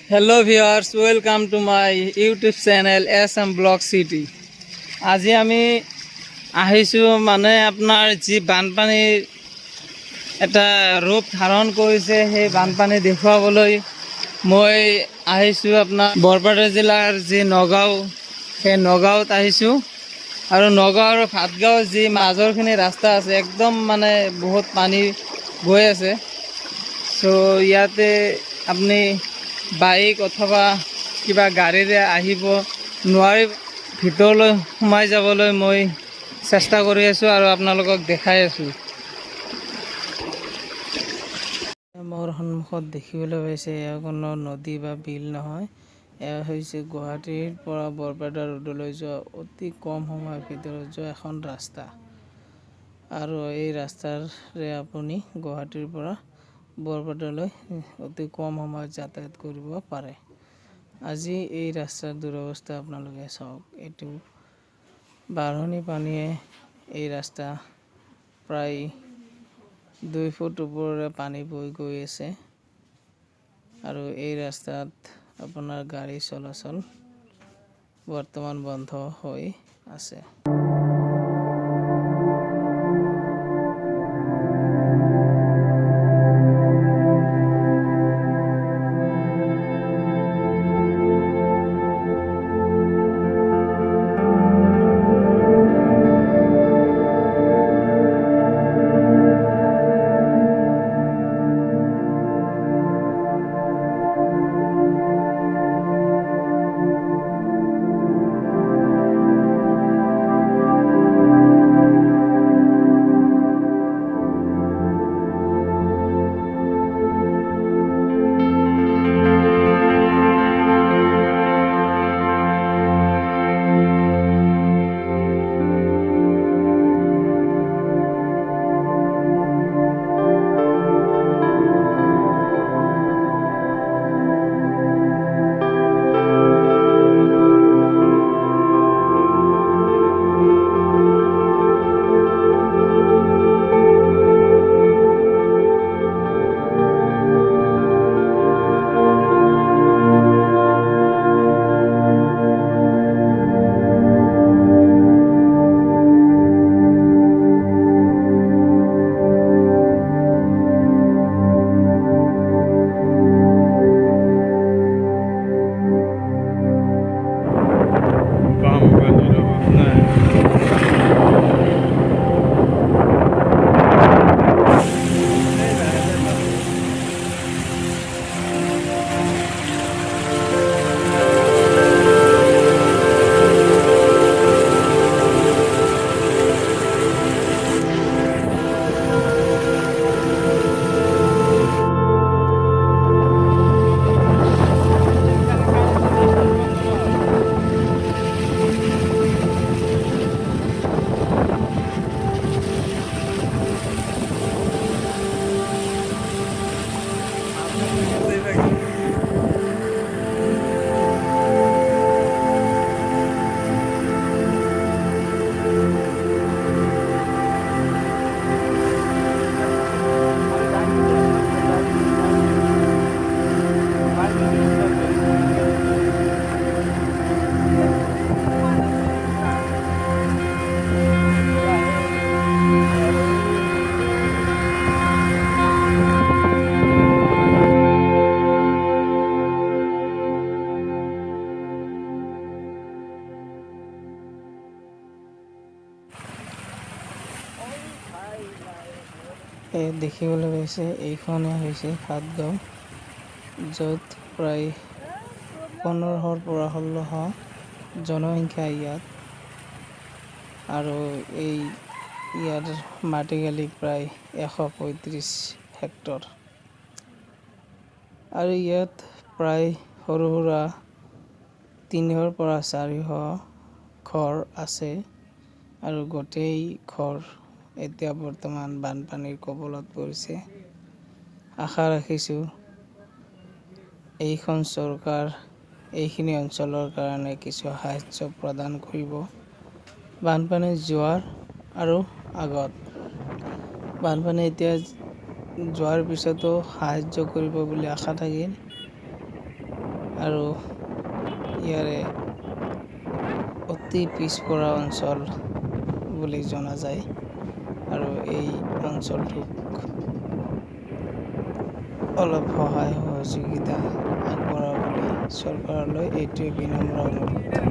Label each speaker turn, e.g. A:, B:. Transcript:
A: Hello viewers, welcome to my YouTube channel Assam City. আজি আমি আহিছোঁ মানে আপোনাৰ যি বানপানীৰ এটা ৰূপ ধাৰণ কৰিছে সেই বানপানী দেখুৱাবলৈ মই আহিছোঁ আপোনাৰ বৰপেটা জিলাৰ যি নগাঁও সেই নগাঁৱত আহিছোঁ আৰু নগাঁও আৰু ভাতগাঁও যি মাজৰখিনি ৰাস্তা আছে একদম মানে বহুত পানী গৈ আছে সো ইয়াতে আপুনি বাইক অথবা কিবা গাড়ীৰে আহিব নোৱাৰি ভিতৰলৈ সোমাই যাবলৈ মই চেষ্টা কৰি আছোঁ আৰু আপোনালোকক দেখাই আছোঁ। মোৰ সন্মুখত দেখিবলৈ পাইছে এয়া কোনো নদী বা বিল নহয়, এয়া হৈছে গুৱাহাটীৰ পৰা বৰপেটা ৰোডলৈ যোৱা অতি কম সময়ৰ ভিতৰত যোৱা এখন ৰাস্তা আৰু এই ৰাস্তাৰে আপুনি গুৱাহাটীৰ পৰা বৰপেটালৈ অতি কম সময়ত যাতায়াত কৰিব পাৰে। আজি এই ৰাস্তাৰ দুৰৱস্থা আপোনালোকে চাওক, এইটো বাঢ়নি পানীয়ে এই ৰাস্তা প্ৰায় 2 ফুট ওপৰেৰে পানী বৈ গৈ আছে আৰু এই ৰাস্তাত আপোনাৰ গাড়ী চলাচল বৰ্তমান বন্ধ হৈ আছে। দেখিবলৈ পাইছে এইখনে হৈছে ভাতগাঁও, য'ত প্ৰায় 1500 পৰা 1600 জনসংখ্যা ইয়াত আৰু এই ইয়াৰ মাটিকালি প্ৰায় 135 হেক্টৰ আৰু ইয়াত প্ৰায় সৰু সুৰা 300 পৰা 400 ঘৰ আছে আৰু গোটেই ঘৰ এতিয়া বৰ্তমান বানপানীৰ কবলত পৰিছে। আশা ৰাখিছোঁ এইখন চৰকাৰ এইখিনি অঞ্চলৰ কাৰণে কিছু সাহায্য প্ৰদান কৰিব। বানপানী যোৱাৰ আৰু আগত বানপানী এতিয়া যোৱাৰ পিছতো সাহায্য কৰিব বুলি আশা থাকিল। আৰু ইয়াৰে অতি পিছপৰা অঞ্চল বুলি জনা যায় আৰু এই অঞ্চলটোক অলপ সহায় সহযোগিতা আগবঢ়াবলৈ চৰকাৰলৈ এইটোৱে বিনম্ৰ অনুৰোধ।